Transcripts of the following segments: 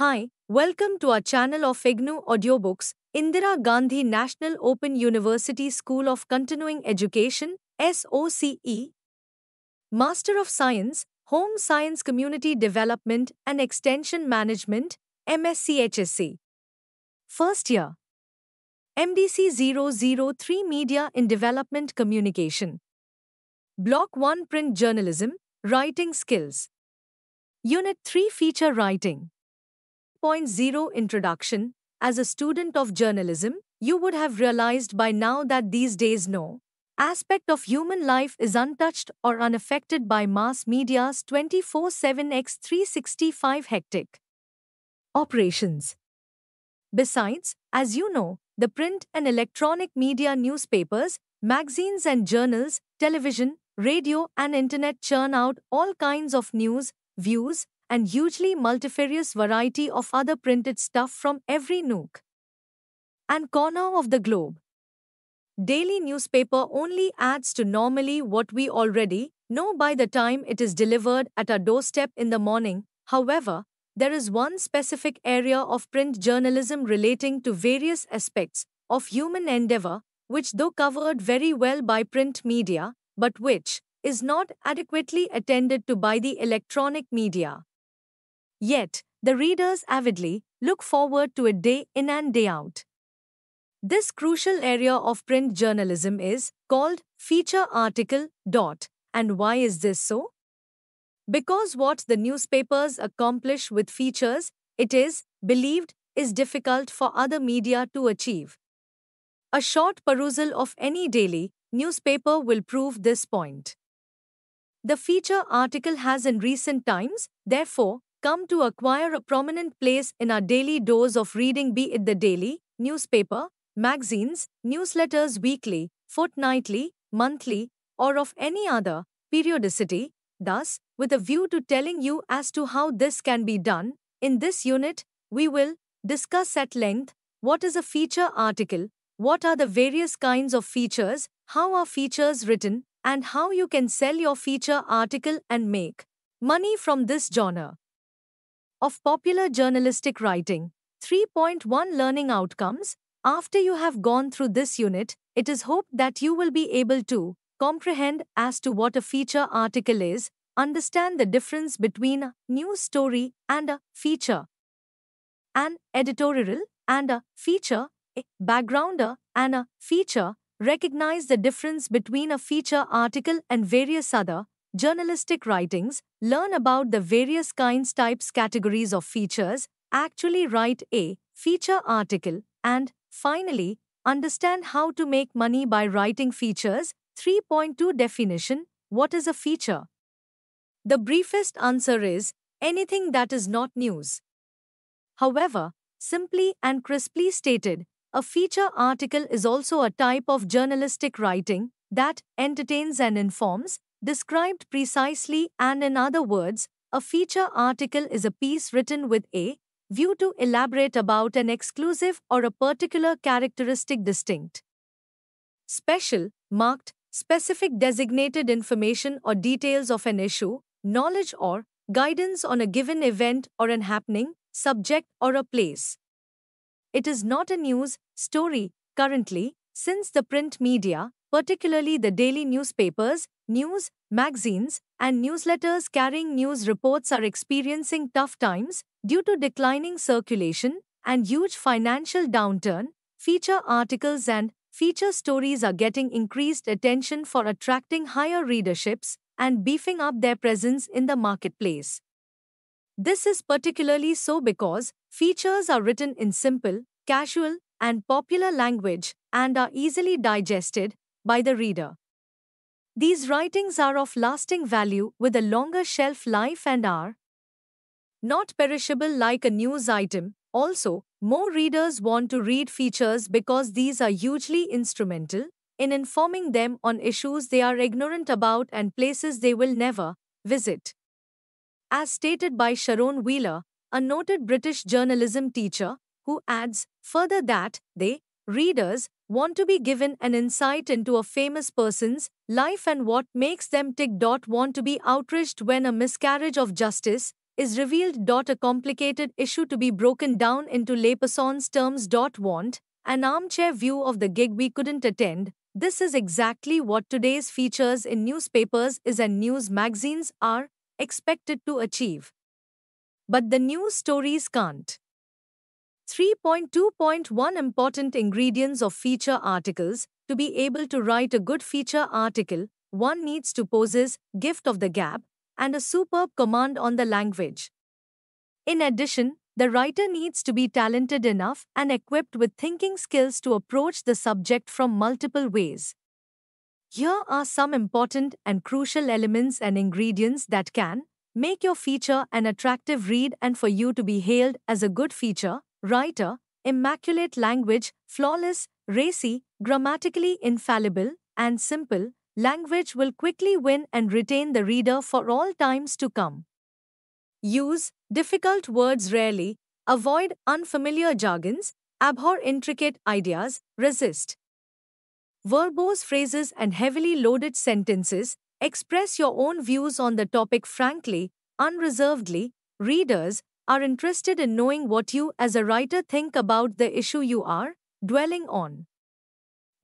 Hi, welcome to our channel of IGNOU Audiobooks, Indira Gandhi National Open University School of Continuing Education, SOCE, Master of Science, Home Science Community Development and Extension Management, MSc First year. MDC 003 Media in Development Communication. Block 1 Print Journalism, Writing Skills. Unit 3 Feature Writing. Point 0 Introduction. As a student of journalism, you would have realized by now that these days no aspect of human life is untouched or unaffected by mass media's 24/7 x 365 hectic operations. Besides, as you know, the print and electronic media newspapers, magazines and journals, television, radio and internet churn out all kinds of news, views, and hugely multifarious variety of other printed stuff from every nook and corner of the globe. Daily newspaper only adds to normally what we already know by the time it is delivered at our doorstep in the morning. However, there is one specific area of print journalism relating to various aspects of human endeavor, which though covered very well by print media, but which is not adequately attended to by the electronic media. Yet, the readers avidly look forward to it day in and day out. This crucial area of print journalism is called feature article. And why is this so? Because what the newspapers accomplish with features, it is believed, is difficult for other media to achieve. A short perusal of any daily newspaper will prove this point. The feature article has in recent times, therefore, come to acquire a prominent place in our daily dose of reading, be it the daily newspaper, magazines, newsletters weekly, fortnightly, monthly, or of any other periodicity. Thus, with a view to telling you as to how this can be done, in this unit, we will discuss at length what is a feature article, what are the various kinds of features, how are features written, and how you can sell your feature article and make money from this genre of popular journalistic writing. 3.1 Learning Outcomes. After you have gone through this unit, it is hoped that you will be able to comprehend as to what a feature article is, understand the difference between a news story and a feature, an editorial and a feature, a backgrounder and a feature, recognize the difference between a feature article and various other journalistic writings, learn about the various kinds, types, categories of features, actually write a feature article, and finally, understand how to make money by writing features. 3.2 Definition. What is a feature? The briefest answer is anything that is not news. However, simply and crisply stated, a feature article is also a type of journalistic writing that entertains and informs, described precisely, and in other words, a feature article is a piece written with a view to elaborate about an exclusive or a particular characteristic, distinct, special, marked, specific, designated information or details of an issue, knowledge or guidance on a given event or an happening, subject or a place. It is not a news story currently, since the print media, particularly the daily newspapers, news, magazines, and newsletters carrying news reports, are experiencing tough times due to declining circulation and huge financial downturn. Feature articles and feature stories are getting increased attention for attracting higher readerships and beefing up their presence in the marketplace. This is particularly so because features are written in simple, casual, and popular language and are easily digested by the reader. These writings are of lasting value with a longer shelf life and are not perishable like a news item. Also, more readers want to read features because these are hugely instrumental in informing them on issues they are ignorant about and places they will never visit. As stated by Sharon Wheeler, a noted British journalism teacher, who adds further that they, readers, want to be given an insight into a famous person's life and what makes them tick. Want to be outraged when a miscarriage of justice is revealed. A complicated issue to be broken down into layperson's terms. Want an armchair view of the gig we couldn't attend. This is exactly what today's features in newspapers is and news magazines are expected to achieve. But the news stories can't. 3.2.1 Important ingredients of feature articles. To be able to write a good feature article, one needs to possess gift of the gab and a superb command on the language. In addition, the writer needs to be talented enough and equipped with thinking skills to approach the subject from multiple ways. Here are some important and crucial elements and ingredients that can make your feature an attractive read and for you to be hailed as a good feature writer. Immaculate language, flawless, racy, grammatically infallible, and simple. Language will quickly win and retain the reader for all times to come. Use difficult words rarely, avoid unfamiliar jargons, abhor intricate ideas, resist verbose phrases and heavily loaded sentences, express your own views on the topic frankly, unreservedly. Readers are interested in knowing what you as a writer think about the issue you are dwelling on.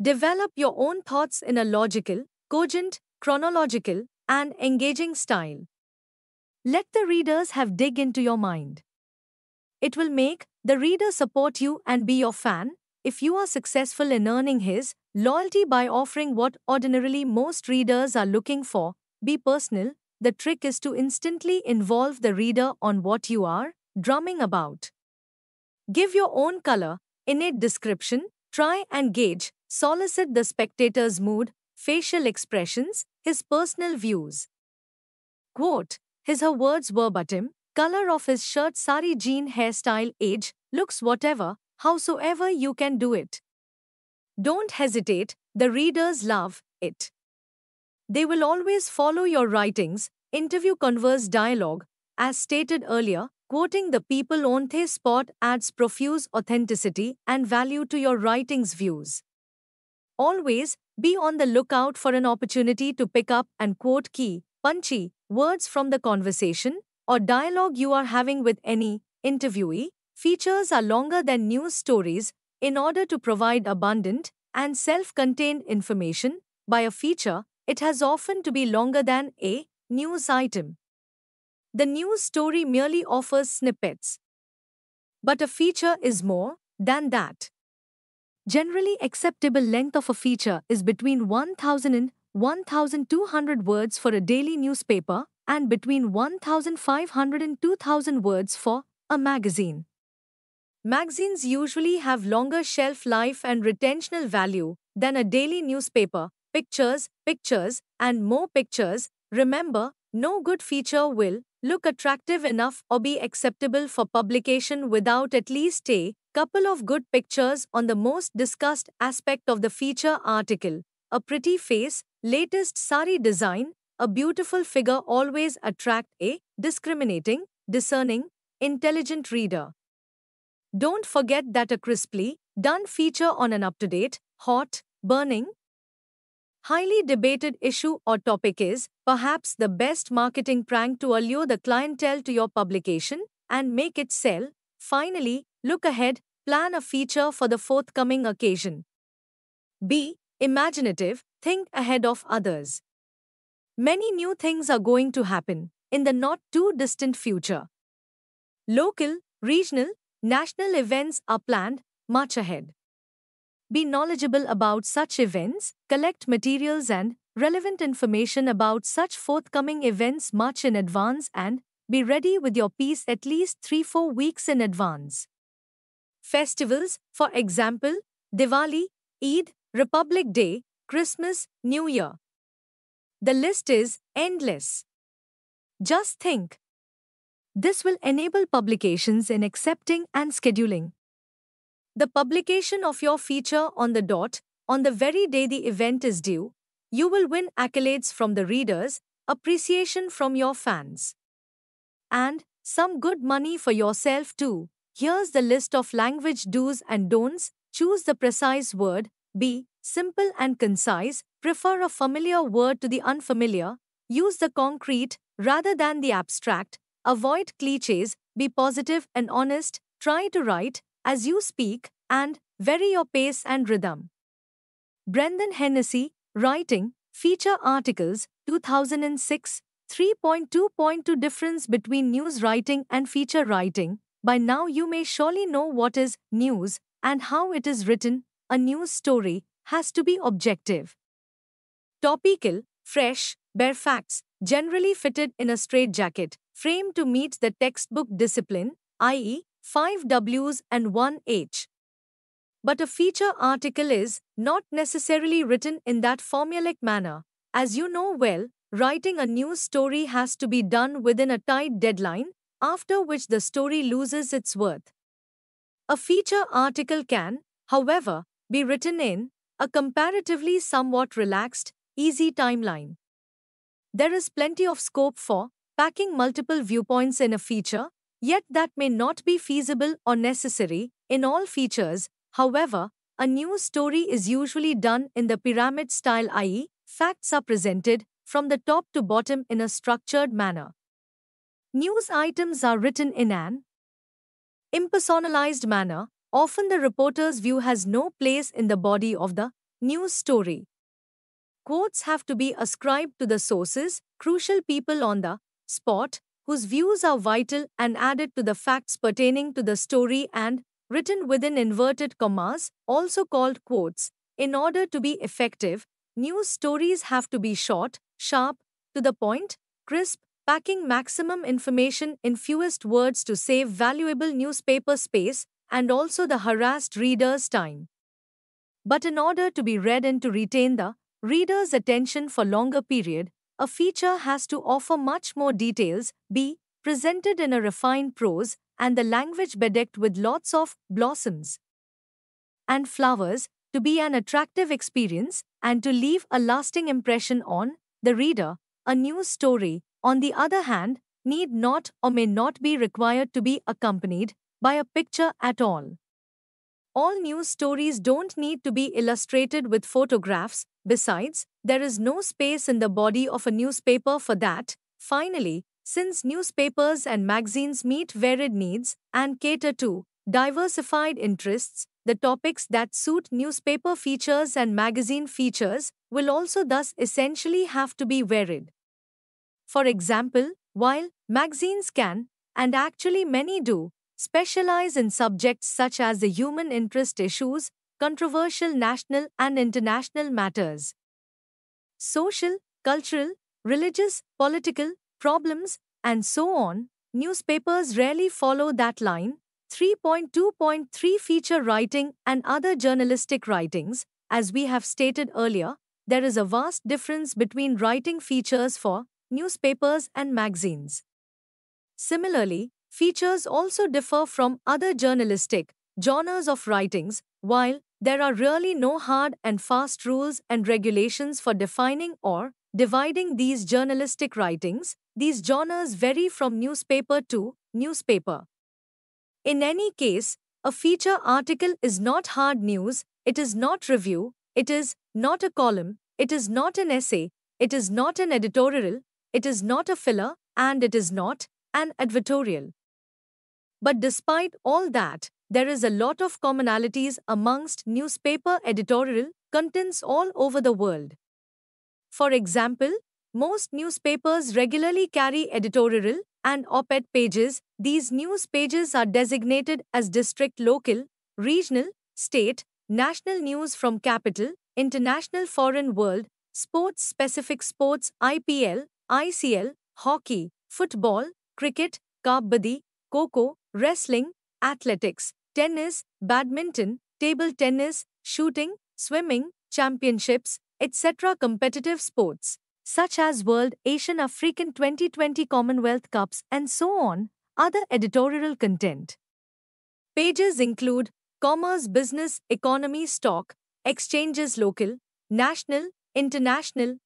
Develop your own thoughts in a logical, cogent, chronological, and engaging style. Let the readers have dig into your mind. It will make the reader support you and be your fan if you are successful in earning his loyalty by offering what ordinarily most readers are looking for. Be personal. The trick is to instantly involve the reader on what you are drumming about. Give your own color, innate description, try and gauge, solicit the spectator's mood, facial expressions, his personal views. Quote his/her words verbatim, color of his shirt, sari, jean, hairstyle, age, looks, whatever, howsoever you can do it. Don't hesitate, the readers love it. They will always follow your writings. Interview, converse, dialogue. As stated earlier, quoting the people on the spot adds profuse authenticity and value to your writing's views. Always be on the lookout for an opportunity to pick up and quote key, punchy words from the conversation or dialogue you are having with any interviewee. Features are longer than news stories. In order to provide abundant and self-contained information by a feature, it has often to be longer than a news item. The news story merely offers snippets. But a feature is more than that. Generally acceptable length of a feature is between 1,000 and 1,200 words for a daily newspaper and between 1,500 and 2,000 words for a magazine. Magazines usually have longer shelf life and retentional value than a daily newspaper. Pictures, and more pictures. Remember, no good feature will look attractive enough or be acceptable for publication without at least a couple of good pictures on the most discussed aspect of the feature article. A pretty face, latest sari design, a beautiful figure always attract a discriminating, discerning, intelligent reader. Don't forget that a crisply done feature on an up-to-date, hot, burning, highly debated issue or topic is perhaps the best marketing prank to allure the clientele to your publication and make it sell. Finally, look ahead, plan a feature for the forthcoming occasion. Be imaginative, think ahead of others. Many new things are going to happen in the not too distant future. Local, regional, national events are planned much ahead. Be knowledgeable about such events, collect materials and relevant information about such forthcoming events much in advance and be ready with your piece at least 3-4 weeks in advance. Festivals, for example, Diwali, Eid, Republic Day, Christmas, New Year. The list is endless. Just think. This will enable publications in accepting and scheduling the publication of your feature on the dot, on the very day the event is due. You will win accolades from the readers, appreciation from your fans, and some good money for yourself too. Here's the list of language do's and don'ts. Choose the precise word. Be simple and concise. Prefer a familiar word to the unfamiliar. Use the concrete rather than the abstract. Avoid cliches, be positive and honest, try to write as you speak, and vary your pace and rhythm. Brendan Hennessy, Writing, Feature Articles, 2006, 3.2.2 Difference between news writing and feature writing. By now, you may surely know what is news and how it is written. A news story has to be objective, topical, fresh, bare facts, generally fitted in a straitjacket, framed to meet the textbook discipline, i.e., 5 W's and 1 H. But a feature article is not necessarily written in that formulaic manner. As you know well, writing a news story has to be done within a tight deadline, after which the story loses its worth. A feature article can, however, be written in a comparatively somewhat relaxed, easy timeline. There is plenty of scope for packing multiple viewpoints in a feature, yet that may not be feasible or necessary in all features. However, a news story is usually done in the pyramid style, i.e., facts are presented from the top to bottom in a structured manner. News items are written in an impersonalized manner. Often the reporter's view has no place in the body of the news story. Quotes have to be ascribed to the sources, crucial people on the spot, whose views are vital and added to the facts pertaining to the story and written within inverted commas, also called quotes. In order to be effective, news stories have to be short, sharp, to the point, crisp, packing maximum information in fewest words to save valuable newspaper space and also the harassed reader's time. But in order to be read and to retain the reader's attention for longer period, a feature has to offer much more details, be presented in a refined prose, and the language bedecked with lots of blossoms and flowers, to be an attractive experience and to leave a lasting impression on the reader. A news story, on the other hand, need not or may not be required to be accompanied by a picture at all. All news stories don't need to be illustrated with photographs. Besides, there is no space in the body of a newspaper for that. Finally, since newspapers and magazines meet varied needs and cater to diversified interests, the topics that suit newspaper features and magazine features will also thus essentially have to be varied. For example, while magazines can, and actually many do, specialize in subjects such as the human interest issues, controversial national and international matters, social, cultural, religious, political problems, and so on, newspapers rarely follow that line. 3.2.3 Feature writing and other journalistic writings. As we have stated earlier, there is a vast difference between writing features for newspapers and magazines. Similarly, features also differ from other journalistic genres of writings. While there are really no hard and fast rules and regulations for defining or dividing these journalistic writings, these genres vary from newspaper to newspaper. In any case, a feature article is not hard news, it is not review, it is not a column, it is not an essay, it is not an editorial, it is not a filler, and it is not an advertorial. But despite all that, there is a lot of commonalities amongst newspaper editorial contents all over the world. For example, most newspapers regularly carry editorial and op-ed pages. These news pages are designated as district, local, regional, state, national news from capital, international, foreign, world, sports, specific sports, IPL, ICL, hockey, football, cricket, kabaddi, kho-kho, wrestling, athletics, tennis, badminton, table tennis, shooting, swimming, championships, etc. competitive sports, such as World, Asian, African 2020 Commonwealth Cups, and so on. Other editorial content pages include commerce, business, economy, stock, exchanges, local, national, international,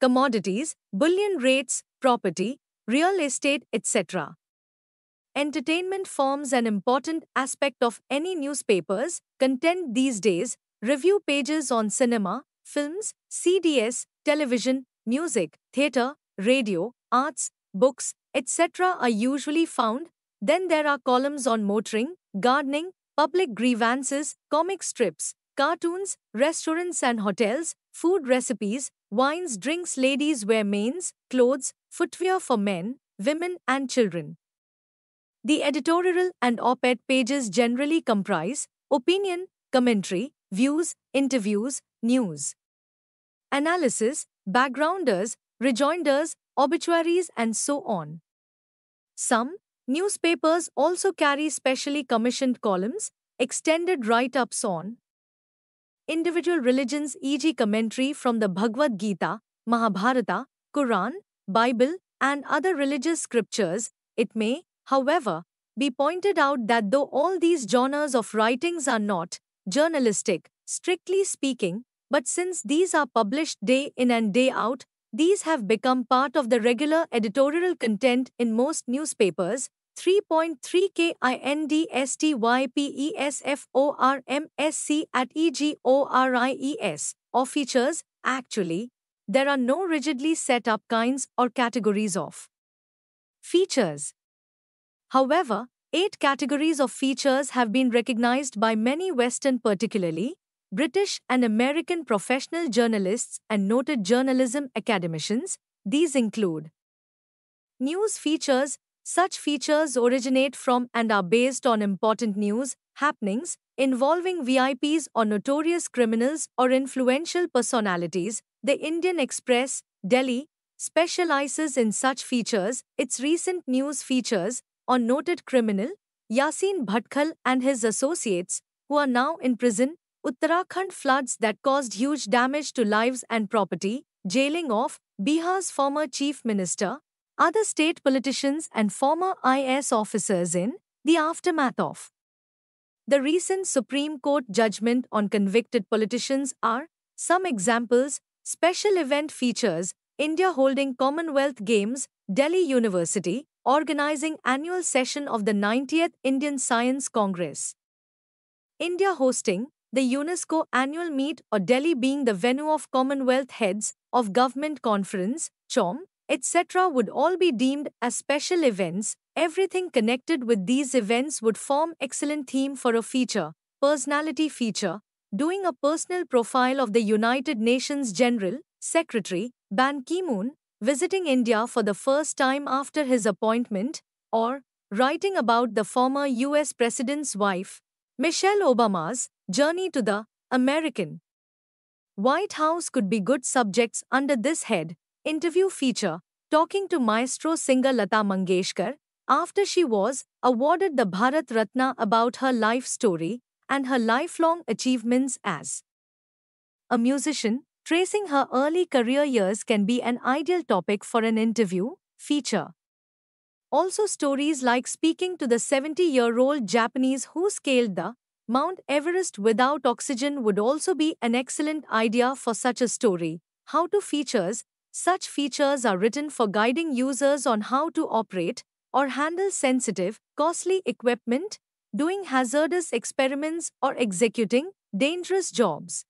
commodities, bullion rates, property, real estate, etc. Entertainment forms an important aspect of any newspaper's content these days. Review pages on cinema, films, CDS, television, music, theatre, radio, arts, books, etc. are usually found. Then there are columns on motoring, gardening, public grievances, comic strips, cartoons, restaurants and hotels, food recipes, wines, drinks, ladies wear mains, clothes, footwear for men, women, and children. The editorial and op-ed pages generally comprise opinion, commentary, views, interviews, news, analysis, backgrounders, rejoinders, obituaries, and so on. Some newspapers also carry specially commissioned columns, extended write-ups on individual religions, e.g., commentary from the Bhagavad Gita, Mahabharata, Quran, Bible, and other religious scriptures. It may, however, be pointed out that though all these genres of writings are not journalistic, strictly speaking, but since these are published day in and day out, these have become part of the regular editorial content in most newspapers. 3.3 KINDSTYPESFORMSC at EGORIES, or features. Actually, there are no rigidly set up kinds or categories of features. However, 8 categories of features have been recognized by many Western, particularly British and American professional journalists and noted journalism academicians. These include news features. Such features originate from and are based on important news, happenings, involving VIPs or notorious criminals or influential personalities. The Indian Express, Delhi, specializes in such features. Its recent news features on noted criminal Yasin Bhatkal and his associates, who are now in prison, Uttarakhand floods that caused huge damage to lives and property, jailing of Bihar's former chief minister, other state politicians and former IS officers in the aftermath of the recent Supreme Court judgment on convicted politicians are some examples. Special event features: India holding Commonwealth Games, Delhi University organizing annual session of the 90th Indian Science Congress, India hosting the UNESCO annual meet or Delhi being the venue of Commonwealth Heads of Government Conference, CHOM, etc. would all be deemed as special events. Everything connected with these events would form excellent theme for a feature. Personality feature: doing a personal profile of the United Nations General Secretary Ban Ki-moon, visiting India for the first time after his appointment, or writing about the former US President's wife, Michelle Obama's journey to the American White House could be good subjects under this head. Interview feature: talking to maestro singer Lata Mangeshkar after she was awarded the Bharat Ratna about her life story and her lifelong achievements as a musician. Tracing her early career years can be an ideal topic for an interview feature. Also, stories like speaking to the 70-year-old Japanese who scaled the Mount Everest without oxygen would also be an excellent idea for such a story. How-to features: such features are written for guiding users on how to operate or handle sensitive, costly equipment, doing hazardous experiments, or executing dangerous jobs.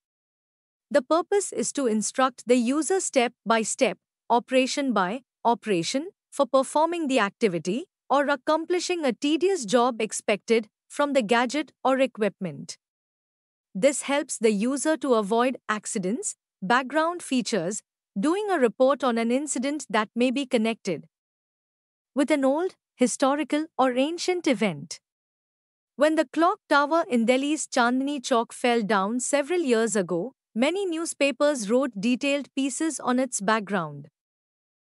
The purpose is to instruct the user step by step, operation by operation, for performing the activity or accomplishing a tedious job expected from the gadget or equipment. This helps the user to avoid accidents. Background features: doing a report on an incident that may be connected with an old, historical, or ancient event. When the clock tower in Delhi's Chandni Chowk fell down several years ago, many newspapers wrote detailed pieces on its background.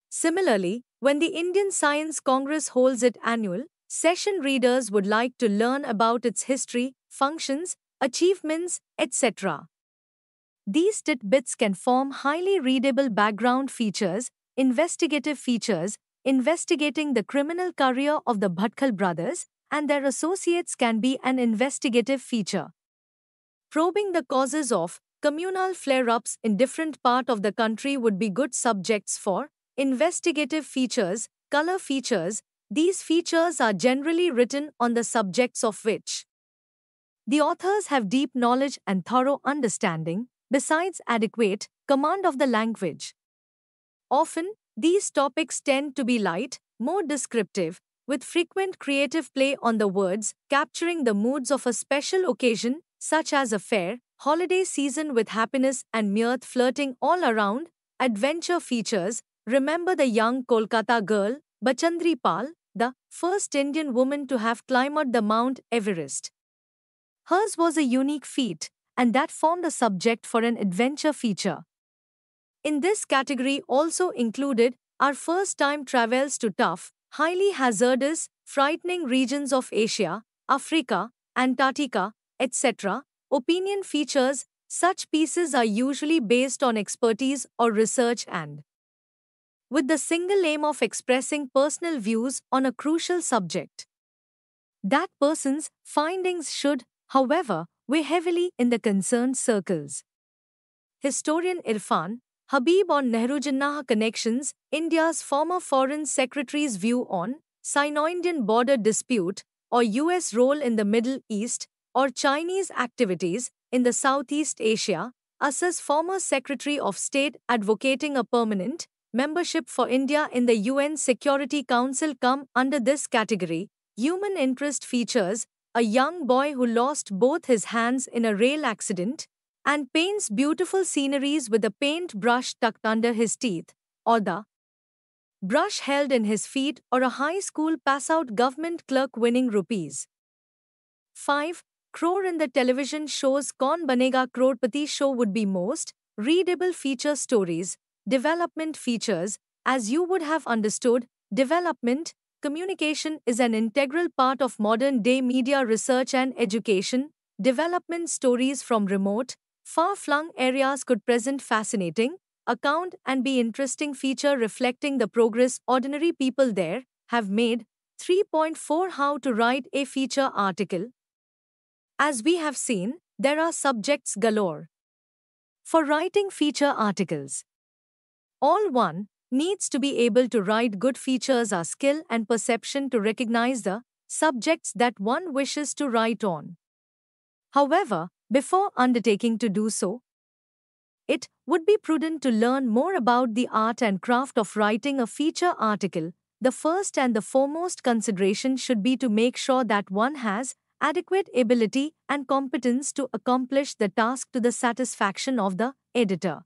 Similarly, when the Indian Science Congress holds its annual session, readers would like to learn about its history, functions, achievements, etc. These tidbits can form highly readable background features. Investigative features: investigating the criminal career of the Bhatkal brothers and their associates can be an investigative feature. Probing the causes of communal flare-ups in different parts of the country would be good subjects for investigative features. Color features: these features are generally written on the subjects of which the authors have deep knowledge and thorough understanding, besides adequate command of the language. Often, these topics tend to be light, more descriptive, with frequent creative play on the words, capturing the moods of a special occasion, such as a fair, holiday season with happiness and mirth flirting all around. Adventure features, remember the young Kolkata girl, Bachandri Pal, the first Indian woman to have climbed the Mount Everest. Hers was a unique feat, and that formed a subject for an adventure feature. In this category also included our first time travels to tough, highly hazardous, frightening regions of Asia, Africa, Antarctica, etc. Opinion features, such pieces are usually based on expertise or research and with the single aim of expressing personal views on a crucial subject. That person's findings should, however, weigh heavily in the concerned circles. Historian Irfan Habib on Nehru-Jinnah connections, India's former Foreign Secretary's view on Sino-Indian border dispute or US role in the Middle East or Chinese activities in the Southeast Asia, US's former Secretary of State advocating a permanent membership for India in the UN Security Council come under this category. Human interest features, a young boy who lost both his hands in a rail accident and paints beautiful sceneries with a paintbrush tucked under his teeth, or the brush held in his feet, or a high school pass-out government clerk winning rupees 5 crore in the television show's Kaun Banega Crorepati show would be most readable feature stories, development features, as you would have understood, development, communication is an integral part of modern-day media research and education. Development stories from remote, far-flung areas could present fascinating account and be interesting feature reflecting the progress ordinary people there have made. 3.4 How to write a feature article. As we have seen, there are subjects galore for writing feature articles. All one needs to be able to write good features are skill and perception to recognize the subjects that one wishes to write on. However, before undertaking to do so, it would be prudent to learn more about the art and craft of writing a feature article. The first and the foremost consideration should be to make sure that one has adequate ability and competence to accomplish the task to the satisfaction of the editor.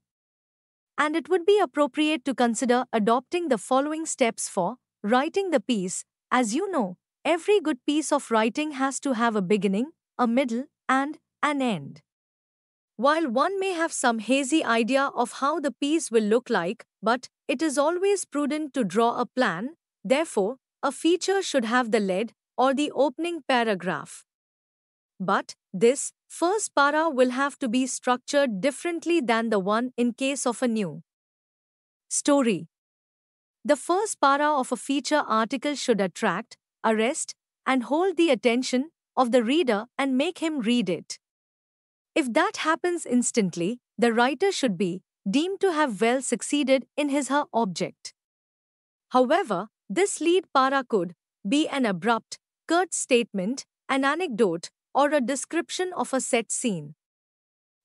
And it would be appropriate to consider adopting the following steps for writing the piece. As you know, every good piece of writing has to have a beginning, a middle, and an end. While one may have some hazy idea of how the piece will look like, but it is always prudent to draw a plan. Therefore, a feature should have the lead or the opening paragraph. But this first para will have to be structured differently than the one in case of a new story. The first para of a feature article should attract, arrest, and hold the attention of the reader and make him read it. If that happens instantly, the writer should be deemed to have well succeeded in his/her object. However, this lead para could be an abrupt, curt statement, an anecdote, or a description of a set scene.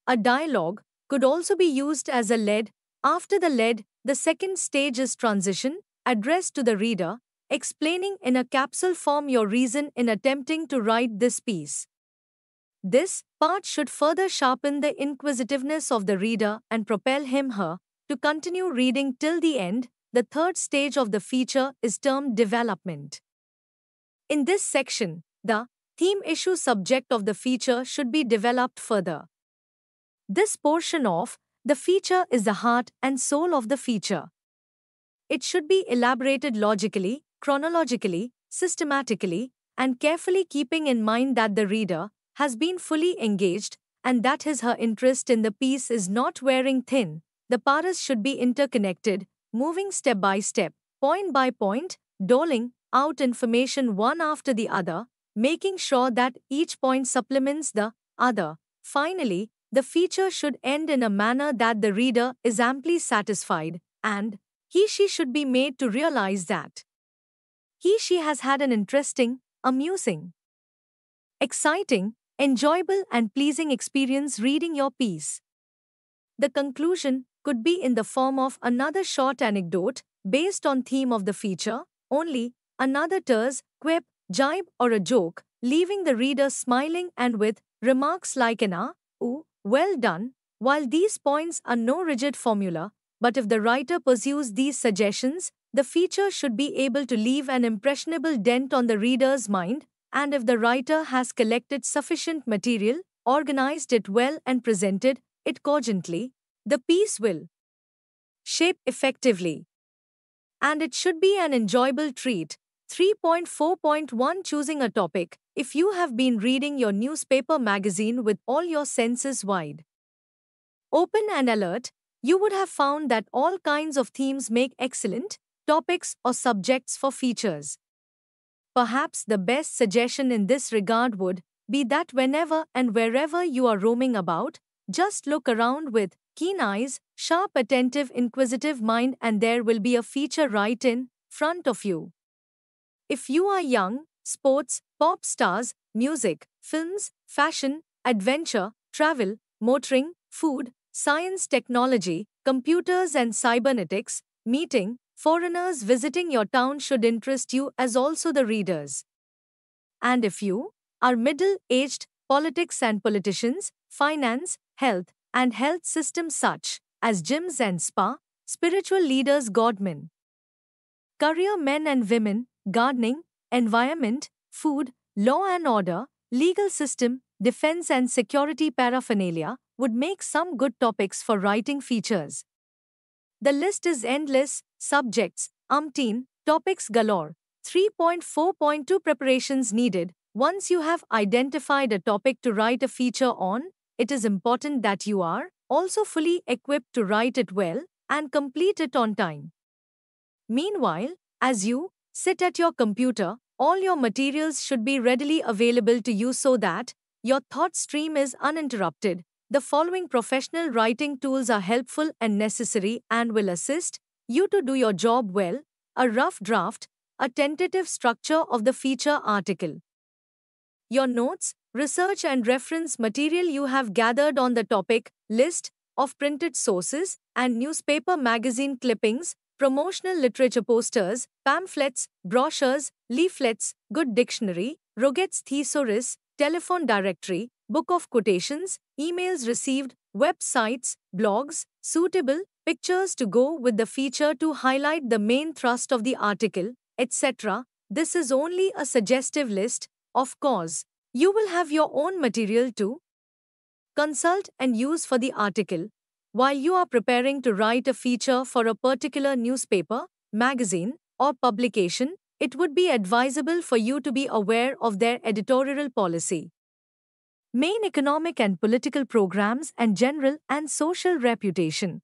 A dialogue could also be used as a lead. After the lead, the second stage is transition, addressed to the reader, explaining in a capsule form your reason in attempting to write this piece. This part should further sharpen the inquisitiveness of the reader and propel him/her to continue reading till the end. The third stage of the feature is termed development. In this section, the theme issue subject of the feature should be developed further. This portion of the feature is the heart and soul of the feature. It should be elaborated logically, chronologically, systematically, and carefully keeping in mind that the reader has been fully engaged and that his/her interest in the piece is not wearing thin. The paras should be interconnected, moving step by step, point by point, doling out information one after the other, making sure that each point supplements the other. Finally, the feature should end in a manner that the reader is amply satisfied, and he/she should be made to realize that he/she has had an interesting, amusing, exciting, enjoyable and pleasing experience reading your piece. The conclusion could be in the form of another short anecdote based on theme of the feature, only another terse, quip, jibe, or a joke, leaving the reader smiling and with remarks like an ooh, well done. While these points are no rigid formula, but if the writer pursues these suggestions, the feature should be able to leave an impressionable dent on the reader's mind, and if the writer has collected sufficient material, organized it well, and presented it cogently, the piece will shape effectively. And it should be an enjoyable treat. 3.4.1 Choosing a topic. If you have been reading your newspaper magazine with all your senses wide open and alert, you would have found that all kinds of themes make excellent topics or subjects for features. Perhaps the best suggestion in this regard would be that whenever and wherever you are roaming about, just look around with keen eyes, sharp, attentive, inquisitive mind, and there will be a feature right in front of you. If you are young, sports, pop stars, music, films, fashion, adventure, travel, motoring, food, science, technology, computers, and cybernetics, meeting, foreigners visiting your town should interest you as also the readers. And if you are middle aged, politics and politicians, finance, health, and health systems such as gyms and spa, spiritual leaders, godmen, career men and women, gardening, environment, food, law and order, legal system, defense and security paraphernalia would make some good topics for writing features. The list is endless, subjects, umpteen, topics galore. 3.4.2 Preparations needed. Once you have identified a topic to write a feature on, it is important that you are also fully equipped to write it well and complete it on time. Meanwhile, as you sit at your computer, all your materials should be readily available to you so that your thought stream is uninterrupted. The following professional writing tools are helpful and necessary and will assist you to do your job well. A rough draft, a tentative structure of the feature article, your notes, research and reference material you have gathered on the topic, list of printed sources and newspaper magazine clippings, promotional literature posters, pamphlets, brochures, leaflets, good dictionary, Roget's thesaurus, telephone directory, book of quotations, emails received, websites, blogs, suitable pictures to go with the feature to highlight the main thrust of the article, etc. This is only a suggestive list, of course. You will have your own material to consult and use for the article. While you are preparing to write a feature for a particular newspaper, magazine, or publication, it would be advisable for you to be aware of their editorial policy, main economic and political programs, and general and social reputation.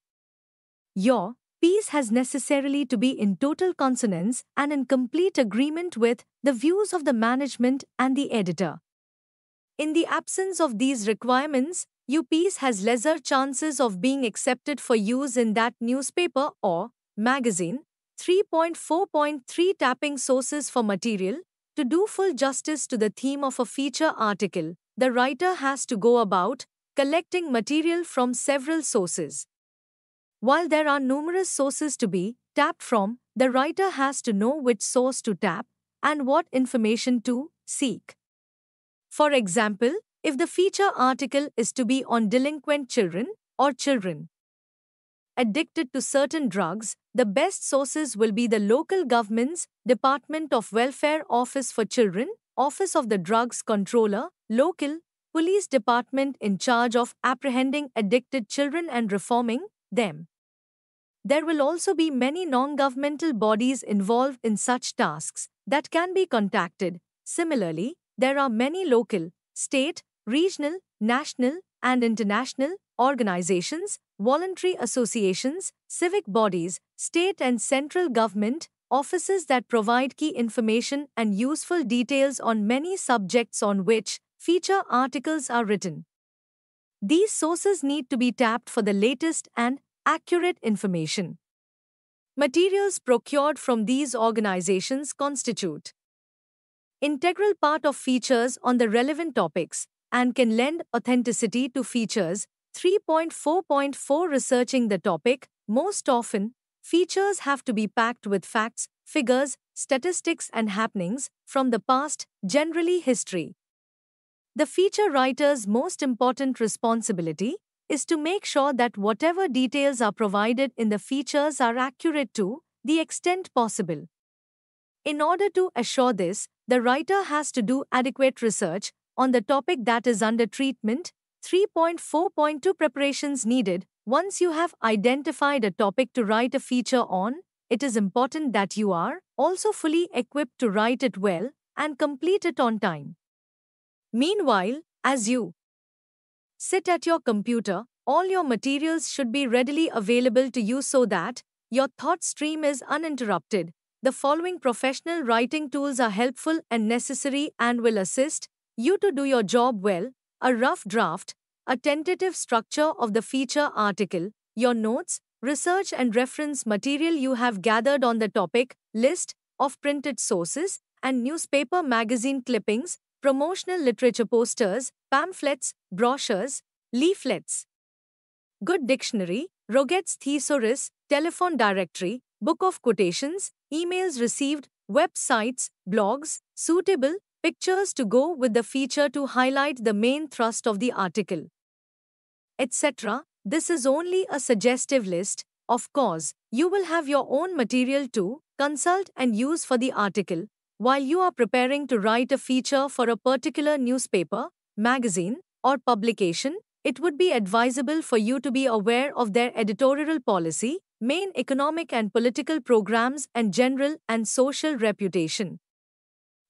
Your piece has necessarily to be in total consonance and in complete agreement with the views of the management and the editor. In the absence of these requirements, your piece has lesser chances of being accepted for use in that newspaper or magazine. 3.4.3 Tapping sources for material. To do full justice to the theme of a feature article, the writer has to go about collecting material from several sources. While there are numerous sources to be tapped from, the writer has to know which source to tap and what information to seek. For example, if the feature article is to be on delinquent children or children addicted to certain drugs, the best sources will be the local government's Department of Welfare Office for Children, Office of the Drugs Controller, local police department in charge of apprehending addicted children and reforming them. There will also be many non-governmental bodies involved in such tasks that can be contacted. Similarly, there are many local, state, regional, national, and international organizations, voluntary associations, civic bodies, state and central government offices that provide key information and useful details on many subjects on which feature articles are written. These sources need to be tapped for the latest and accurate information. Materials procured from these organizations constitute integral part of features on the relevant topics and can lend authenticity to features. 3.4.4 Researching the topic. Most often, features have to be packed with facts, figures, statistics, and happenings from the past, generally history. The feature writer's most important responsibility is to make sure that whatever details are provided in the features are accurate to the extent possible. In order to assure this, the writer has to do adequate research on the topic that is under treatment. 3.4.2 Preparations needed. Once you have identified a topic to write a feature on, it is important that you are also fully equipped to write it well and complete it on time. Meanwhile, as you sit at your computer, all your materials should be readily available to you so that your thought stream is uninterrupted. The following professional writing tools are helpful and necessary and will assist you to do your job well: a rough draft, a tentative structure of the feature article, your notes, research and reference material you have gathered on the topic, list of printed sources and newspaper magazine clippings, promotional literature posters, pamphlets, brochures, leaflets. Good dictionary, Roget's thesaurus, telephone directory, book of quotations, emails received, websites, blogs, suitable pictures to go with the feature to highlight the main thrust of the article, etc. This is only a suggestive list. Of course, you will have your own material to consult and use for the article. While you are preparing to write a feature for a particular newspaper, magazine, or publication, it would be advisable for you to be aware of their editorial policy, main economic and political programs, and general and social reputation.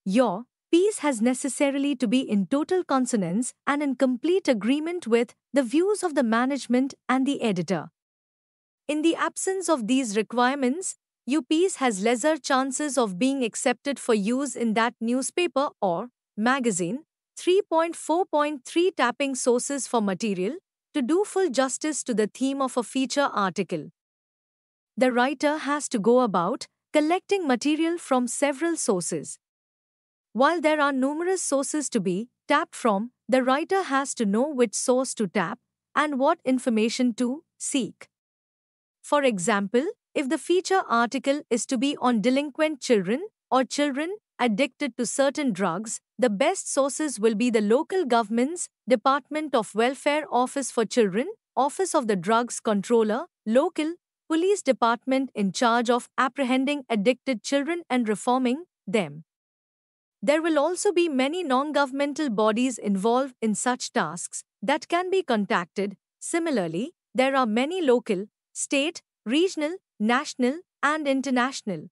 Your piece has necessarily to be in total consonance and in complete agreement with the views of the management and the editor. In the absence of these requirements, your piece has lesser chances of being accepted for use in that newspaper or magazine. 3.4.3 Tapping sources for material. To do full justice to the theme of a feature article, the writer has to go about collecting material from several sources. While there are numerous sources to be tapped from, the writer has to know which source to tap and what information to seek. For example, if the feature article is to be on delinquent children or children addicted to certain drugs, the best sources will be the local government's Department of Welfare Office for Children, Office of the Drugs Controller, local police department in charge of apprehending addicted children and reforming them. There will also be many non-governmental bodies involved in such tasks that can be contacted. Similarly, there are many local, state, regional, national, and international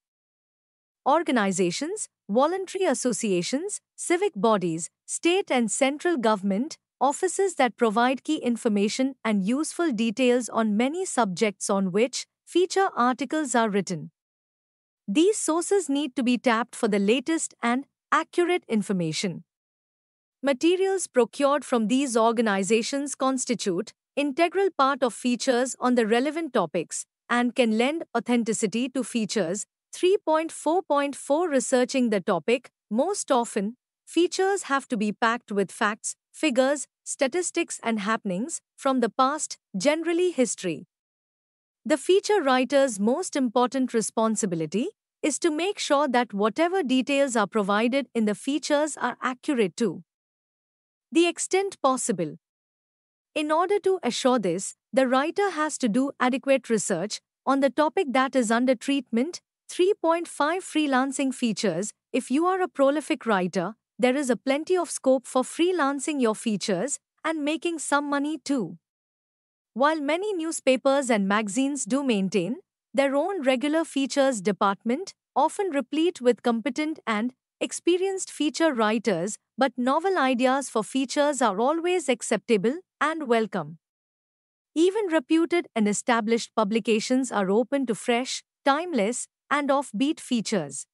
organizations, voluntary associations, civic bodies, state and central government offices that provide key information and useful details on many subjects on which feature articles are written. These sources need to be tapped for the latest and accurate information. Materials procured from these organizations constitute integral part of features on the relevant topics and can lend authenticity to features. 3.4.4 Researching the topic. Most often, features have to be packed with facts, figures, statistics, and happenings from the past, generally history. The feature writer's most important responsibility is to make sure that whatever details are provided in the features are accurate to the extent possible. In order to assure this, the writer has to do adequate research on the topic that is under treatment. 3.5 Freelancing features. If you are a prolific writer, there is a plenty of scope for freelancing your features and making some money too. While many newspapers and magazines do maintain their own regular features department, often replete with competent and experienced feature writers, but novel ideas for features are always acceptable and welcome. Even reputed and established publications are open to fresh, timeless, and offbeat features.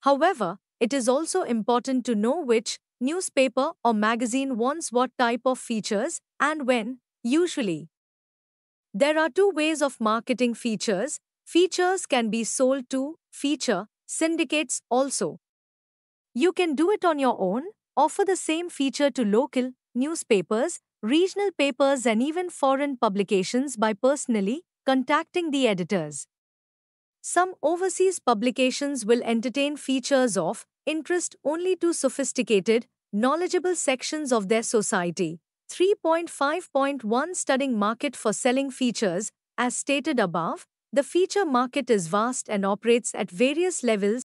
However, it is also important to know which newspaper or magazine wants what type of features and when. Usually, there are two ways of marketing features. Features can be sold to feature syndicates also. You can do it on your own, offer the same feature to local newspapers, regional papers, and even foreign publications by personally contacting the editors. Some overseas publications will entertain features of interest only to sophisticated, knowledgeable sections of their society. 3.5.1 Studying market for selling features. As stated above, the feature market is vast and operates at various levels